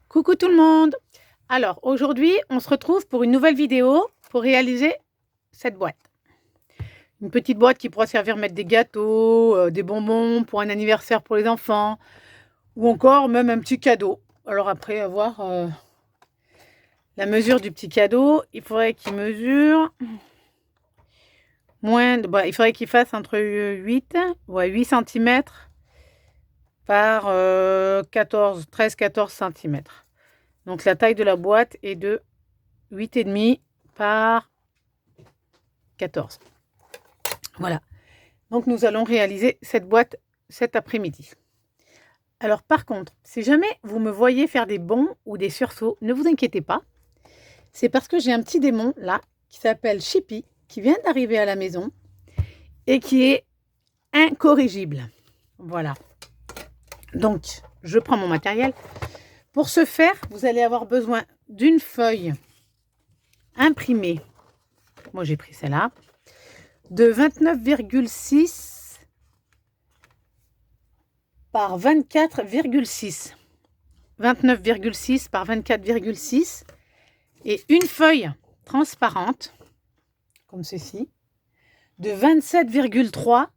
Coucou tout le monde! Alors aujourd'hui, on se retrouve pour une nouvelle vidéo pour réaliser cette boîte. Une petite boîte qui pourra servir à mettre des gâteaux, des bonbons pour un anniversaire pour les enfants ou encore même un petit cadeau. Alors après avoir la mesure du petit cadeau, il faudrait qu'il mesure il faudrait qu'il fasse entre 8 cm par 13-14 cm. Donc la taille de la boîte est de 8,5 par 14. Voilà. Donc nous allons réaliser cette boîte cet après-midi. Alors par contre, si jamais vous me voyez faire des bonds ou des sursauts, ne vous inquiétez pas. C'est parce que j'ai un petit démon là qui s'appelle Chippy, qui vient d'arriver à la maison et qui est incorrigible. Voilà. Donc, je prends mon matériel. Pour ce faire, vous allez avoir besoin d'une feuille imprimée. Moi, j'ai pris celle-là. De 29,6 par 24,6. 29,6 par 24,6. Et une feuille transparente, comme ceci, de 27,3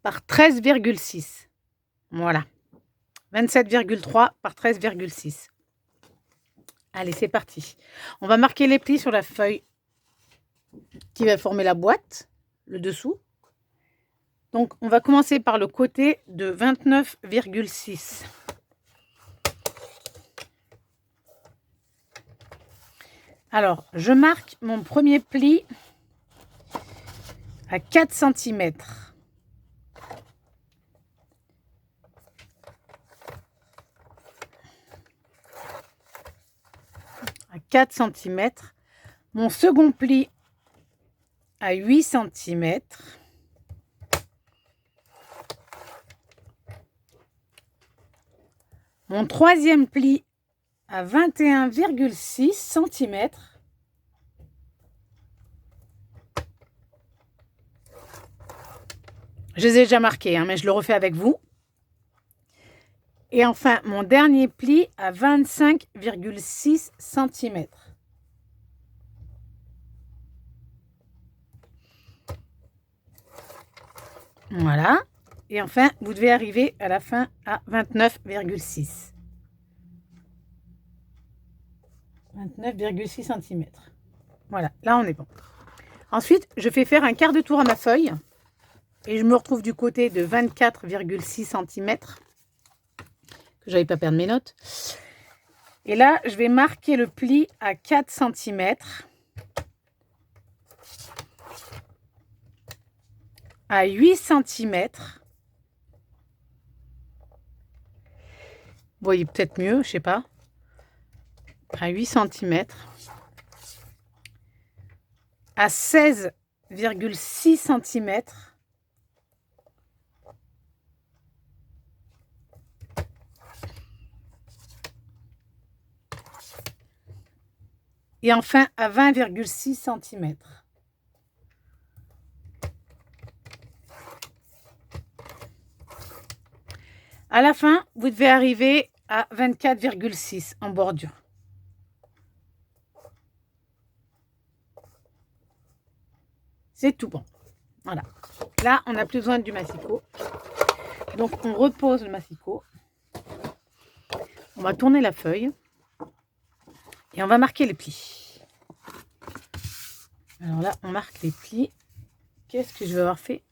par 13,6. Voilà. 27,3 par 13,6. Allez, c'est parti. On va marquer les plis sur la feuille qui va former la boîte, le dessous. Donc, on va commencer par le côté de 29,6. Alors, je marque mon premier pli à 4 cm. À 4 cm. Mon second pli à 8 cm. Mon troisième pli à 21,6 cm. Je les ai déjà marqués, mais je le refais avec vous. Et enfin, mon dernier pli à 25,6 cm. Voilà. Et enfin, vous devez arriver à la fin à 29,6. 29,6 cm. Voilà, là on est bon. Ensuite, je fais faire un quart de tour à ma feuille. Et je me retrouve du côté de 24,6 cm. Que j'avais pas perdre mes notes. Et là, je vais marquer le pli à 4 cm. À 8 cm. Vous voyez peut-être mieux, je sais pas. À 8 cm. À 16,6 cm. Et enfin à 20,6 cm. À la fin, vous devez arriver à 24,6 en bordure. C'est tout bon. Voilà. Là, on n'a plus besoin du massicot. Donc, on repose le massicot. On va tourner la feuille. Et on va marquer les plis. Alors là, on marque les plis. Qu'est-ce que je vais avoir fait?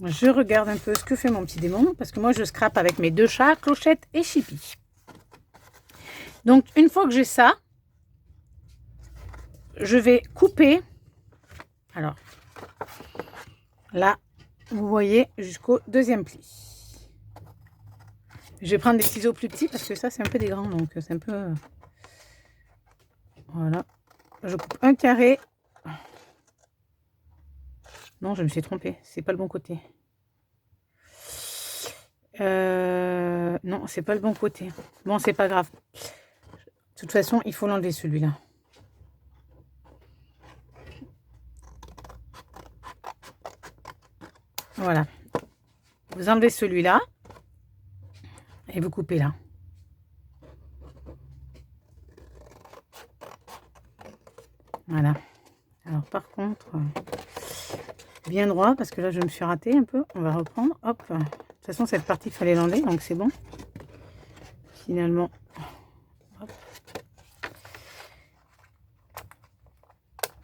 Je regarde un peu ce que fait mon petit démon, parce que moi je scrape avec mes deux chats, Clochette et Chippy. Donc une fois que j'ai ça, je vais couper. Alors là, vous voyez jusqu'au deuxième pli. Je vais prendre des ciseaux plus petits parce que ça, c'est un peu des grands. Donc, c'est un peu... Voilà. Je coupe un carré. Non, je me suis trompée. C'est pas le bon côté. Non, c'est pas le bon côté. Bon, c'est pas grave. De toute façon, il faut l'enlever celui-là. Voilà. Vous enlevez celui-là. Et vous coupez là. Voilà. Alors par contre, bien droit, parce que là je me suis ratée un peu. On va reprendre. Hop. De toute façon, cette partie, il fallait l'enlever, donc c'est bon. Finalement. Hop.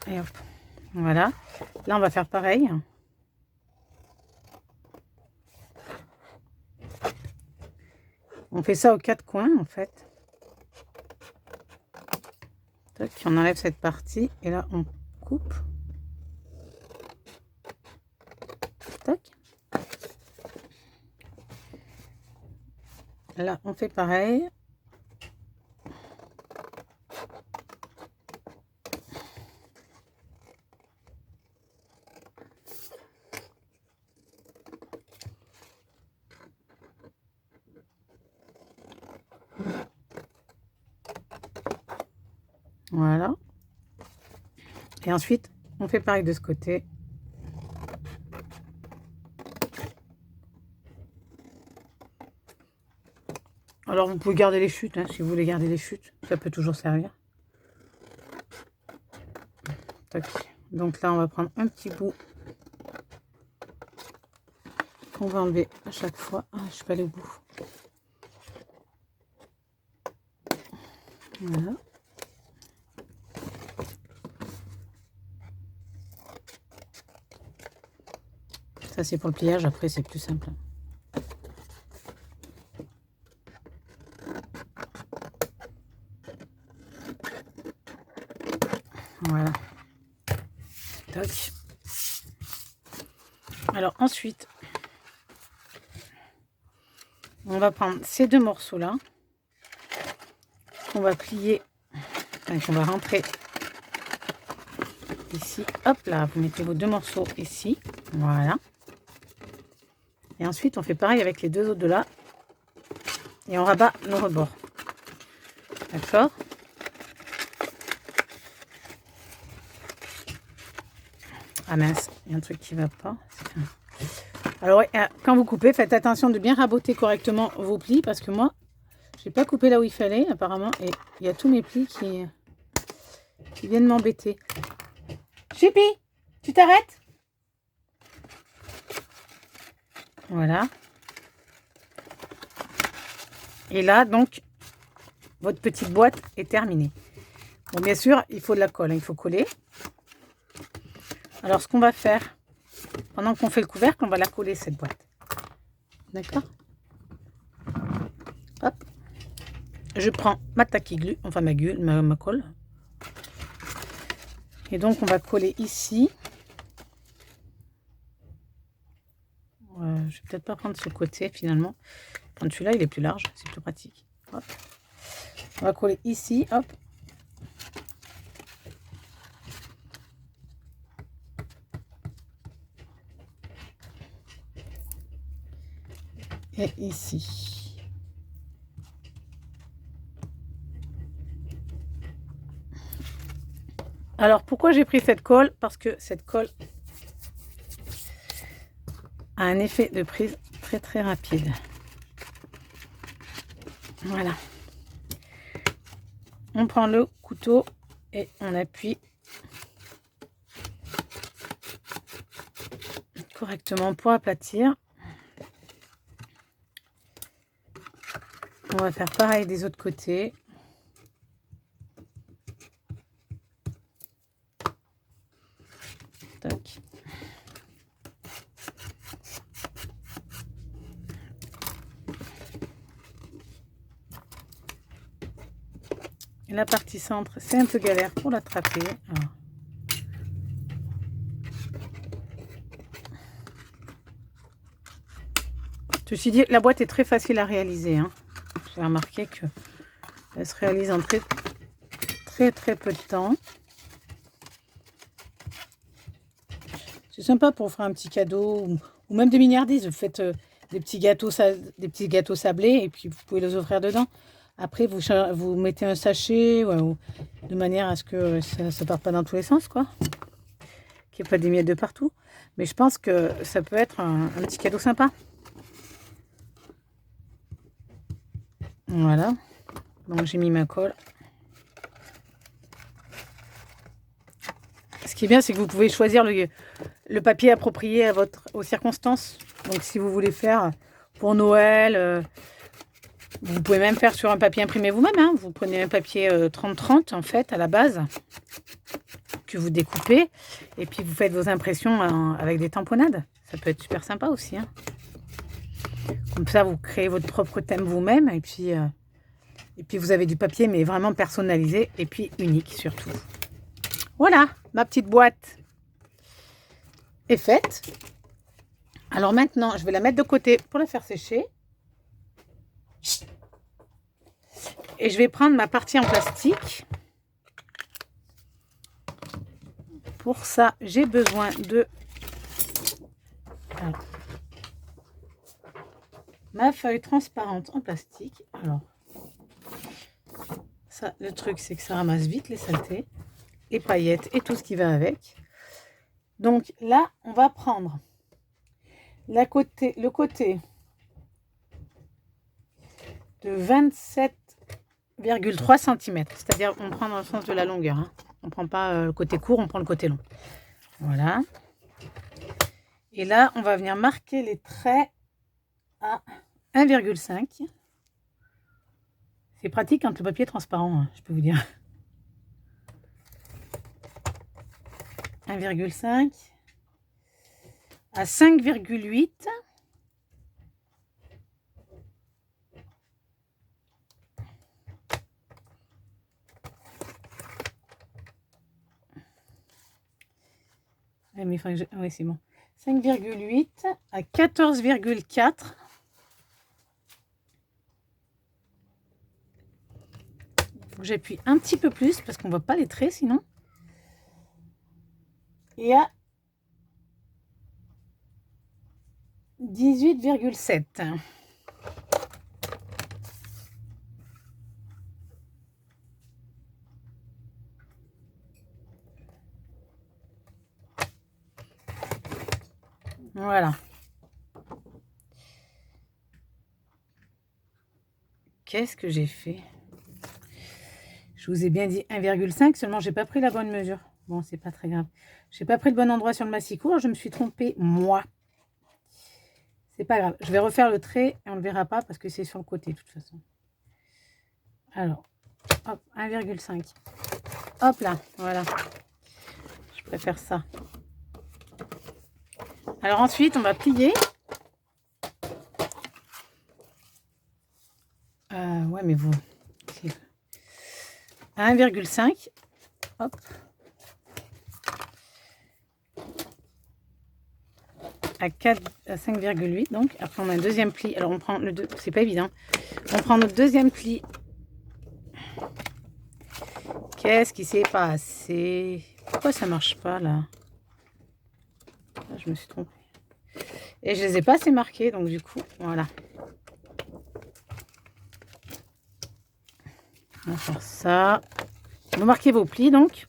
Et hop. Voilà. Là, on va faire pareil. On fait ça aux quatre coins, en fait. Tac, on enlève cette partie. Et là, on coupe. Tac. Là, on fait pareil. Voilà. Et ensuite, on fait pareil de ce côté. Alors, vous pouvez garder les chutes, hein, si vous voulez garder les chutes. Ça peut toujours servir. Tac. Donc là, on va prendre un petit bout qu'on va enlever à chaque fois. Ah, je suis pas allée au bout. Voilà. Ça, c'est pour le pliage. Après, c'est plus simple. Voilà. Tac. Alors, ensuite, on va prendre ces deux morceaux-là. On va plier. Enfin, on va rentrer ici. Hop là, vous mettez vos deux morceaux ici. Voilà. Et ensuite, on fait pareil avec les deux autres de là. Et on rabat nos rebords. D'accord? Ah mince, il y a un truc qui ne va pas. Alors, quand vous coupez, faites attention de bien raboter correctement vos plis. Parce que moi, je n'ai pas coupé là où il fallait, apparemment. Et il y a tous mes plis qui viennent m'embêter. Chippy, tu t'arrêtes? Voilà. Et là, donc, votre petite boîte est terminée. Bon, bien sûr, il faut de la colle. Hein, il faut coller. Alors, ce qu'on va faire, pendant qu'on fait le couvercle, on va la coller, cette boîte. D'accord? Hop. Je prends ma taquiglu, enfin ma colle. Et donc, on va coller ici. Je vais peut-être pas prendre ce côté, finalement. Prendre celui-là, il est plus large, c'est plus pratique. Hop. On va coller ici, hop. Et ici. Alors, pourquoi j'ai pris cette colle? Parce que cette colle a un effet de prise très très rapide. Voilà. On prend le couteau et on appuie correctement pour aplatir. On va faire pareil des autres côtés. Tac. Et la partie centre, c'est un peu galère pour l'attraper. Ceci dit, la boîte est très facile à réaliser. Hein. J'ai remarqué qu'elle se réalise en très peu de temps. C'est sympa pour faire un petit cadeau ou même des mignardises. Vous faites des petits gâteaux sablés et puis vous pouvez les offrir dedans. Après, vous mettez un sachet de manière à ce que ça ne parte pas dans tous les sens, quoi. Qu'il n'y ait pas des miettes de partout. Mais je pense que ça peut être un petit cadeau sympa. Voilà. Donc j'ai mis ma colle. Ce qui est bien, c'est que vous pouvez choisir le papier approprié aux circonstances. Donc si vous voulez faire pour Noël, vous pouvez même faire sur un papier imprimé vous-même. Hein. Vous prenez un papier 30-30 en fait à la base, que vous découpez. Et puis vous faites vos impressions avec des tamponnades. Ça peut être super sympa aussi. Hein. Comme ça, vous créez votre propre thème vous-même. Et puis vous avez du papier, mais vraiment personnalisé. Et puis unique surtout. Voilà, ma petite boîte est faite. Alors maintenant, je vais la mettre de côté pour la faire sécher. Et je vais prendre ma partie en plastique. Pour ça, j'ai besoin de ma feuille transparente en plastique. Alors, ça, le truc, c'est que ça ramasse vite les saletés, les paillettes et tout ce qui va avec. Donc là, on va prendre le côté de 27,3 cm. C'est-à-dire, on prend dans le sens de la longueur. Hein. On ne prend pas le côté court, on prend le côté long. Voilà. Et là, on va venir marquer les traits à 1,5. C'est pratique quand le papier est transparent, hein, je peux vous dire. 1,5 à 5,8. Mais oui, c'est bon. 5,8 à 14,4. Il faut que j'appuie un petit peu plus parce qu'on ne voit pas les traits sinon. Et à 18,7. Voilà. Qu'est-ce que j'ai fait? Je vous ai bien dit 1,5, seulement j'ai pas pris la bonne mesure. Bon, c'est pas très grave. J'ai pas pris le bon endroit sur le massicot, je me suis trompée, moi. C'est pas grave. Je vais refaire le trait et on ne le verra pas parce que c'est sur le côté de toute façon. Alors, hop, 1,5. Hop là, voilà. Je préfère ça. Alors ensuite, on va plier. Ouais, mais vous... 1,5. Hop. À 5,8. Donc, après, on a un deuxième pli. Alors, on prend le deux. C'est pas évident. On prend notre deuxième pli. Qu'est-ce qui s'est passé? Pourquoi ça marche pas là? Là, je me suis trompée. Et je les ai pas assez marqués, donc du coup, voilà. On va faire ça. Vous marquez vos plis donc.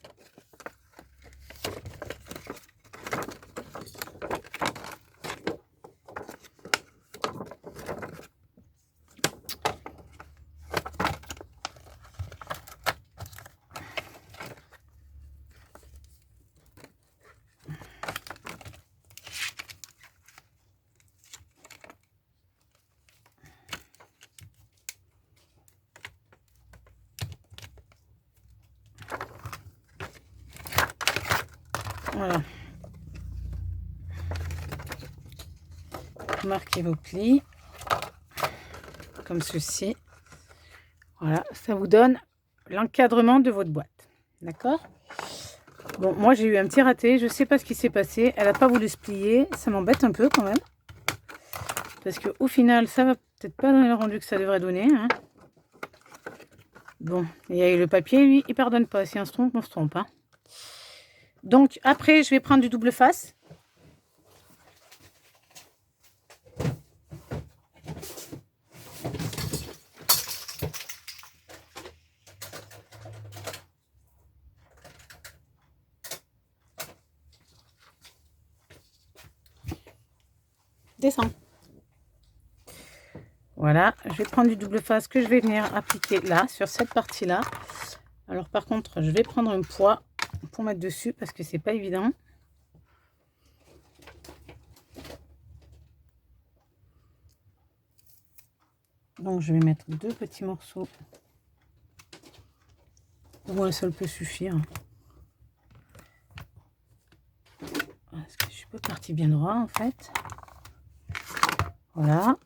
Voilà. Marquez vos plis comme ceci. Voilà, ça vous donne l'encadrement de votre boîte. D'accord? Bon, moi j'ai eu un petit raté, je sais pas ce qui s'est passé. Elle n'a pas voulu se plier, ça m'embête un peu quand même. Parce qu'au final, ça va peut-être pas donner le rendu que ça devrait donner. Hein. Bon, et le papier, lui, il pardonne pas. Si on se trompe, on se trompe. Hein. Donc, après, je vais prendre du double face. Descends. Voilà, je vais prendre du double face que je vais venir appliquer là, sur cette partie-là. Alors par contre, je vais prendre un poids pour mettre dessus parce que c'est pas évident. Donc je vais mettre 2 petits morceaux. Ou un seul peut suffire. Parce que je suis pas partie bien droit en fait. Voilà.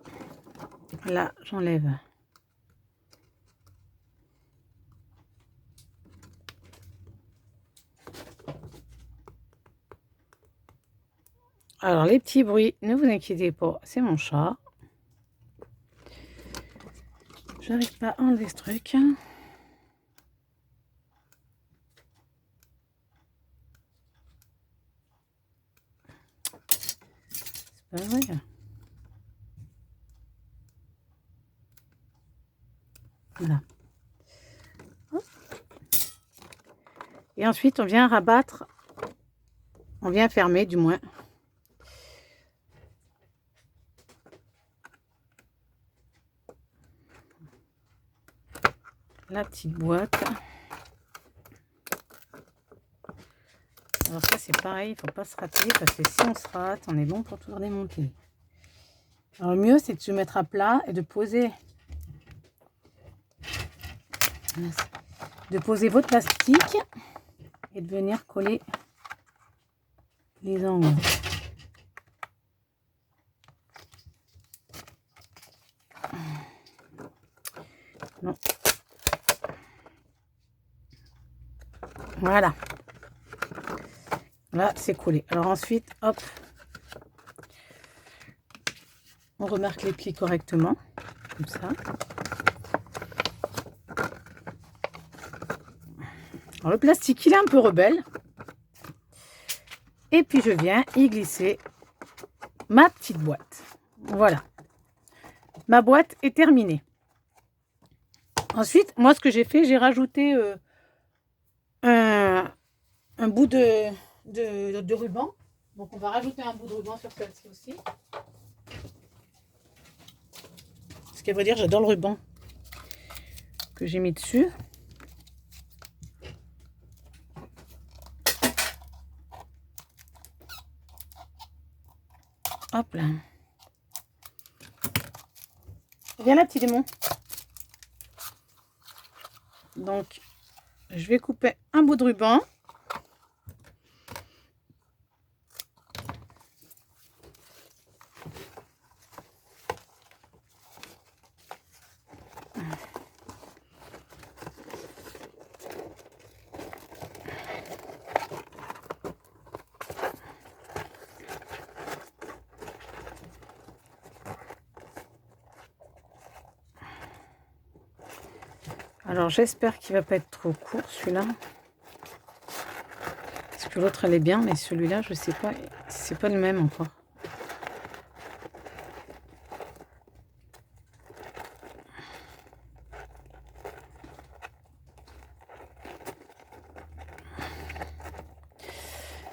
Là, j'enlève. Alors, les petits bruits, ne vous inquiétez pas, c'est mon chat. J'arrive pas à enlever ce truc. C'est pas vrai. Voilà. Et ensuite, on vient rabattre, on vient fermer du moins. La petite boîte. Alors ça, c'est pareil, il ne faut pas se rater parce que si on se rate, on est bon pour tout redémonter. Alors le mieux, c'est de se mettre à plat et de poser votre plastique et de venir coller les angles. Non. Voilà. Là, c'est collé. Alors ensuite, hop, on remarque les plis correctement, comme ça. Alors le plastique, il est un peu rebelle. Et puis je viens y glisser ma petite boîte. Voilà. Ma boîte est terminée. Ensuite, moi, ce que j'ai fait, j'ai rajouté un bout de ruban. Donc, on va rajouter un bout de ruban sur celle-ci aussi. Parce qu'à vrai dire, j'adore le ruban que j'ai mis dessus. Hop là. Viens là, petit démon. Donc, je vais couper un bout de ruban. Alors j'espère qu'il va pas être trop court celui-là. Parce que l'autre elle est bien, mais celui-là je sais pas, c'est pas le même encore.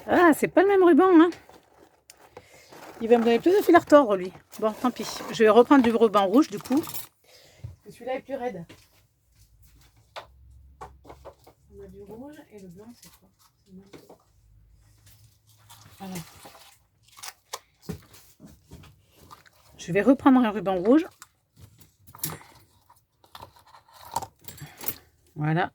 Ah, c'est pas le même ruban, hein. Il va me donner plus de fil à retordre lui. Bon, tant pis. Je vais reprendre du ruban rouge du coup. Parce que celui-là est plus raide. On a du rouge et le blanc c'est quoi? Voilà. Je vais reprendre un ruban rouge. Voilà.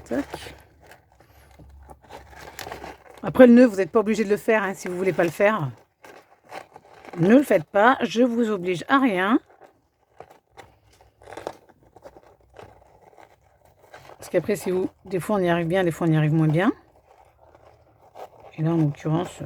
Tac. Après le nœud, vous n'êtes pas obligé de le faire hein, si vous ne voulez pas le faire. Ne le faites pas, je vous oblige à rien. qu'après, c'est où des fois on y arrive bien, des fois on y arrive moins bien. Et là, en l'occurrence...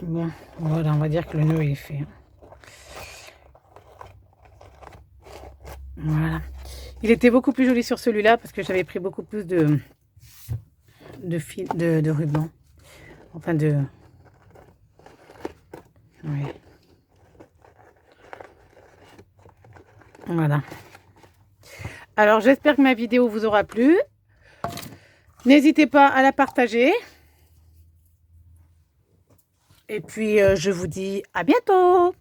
Bon, voilà, on va dire que le nœud est fait. Voilà. Il était beaucoup plus joli sur celui-là parce que j'avais pris beaucoup plus de fil, de ruban. Enfin de... Oui. Voilà. Alors, j'espère que ma vidéo vous aura plu. N'hésitez pas à la partager. Et puis, je vous dis à bientôt.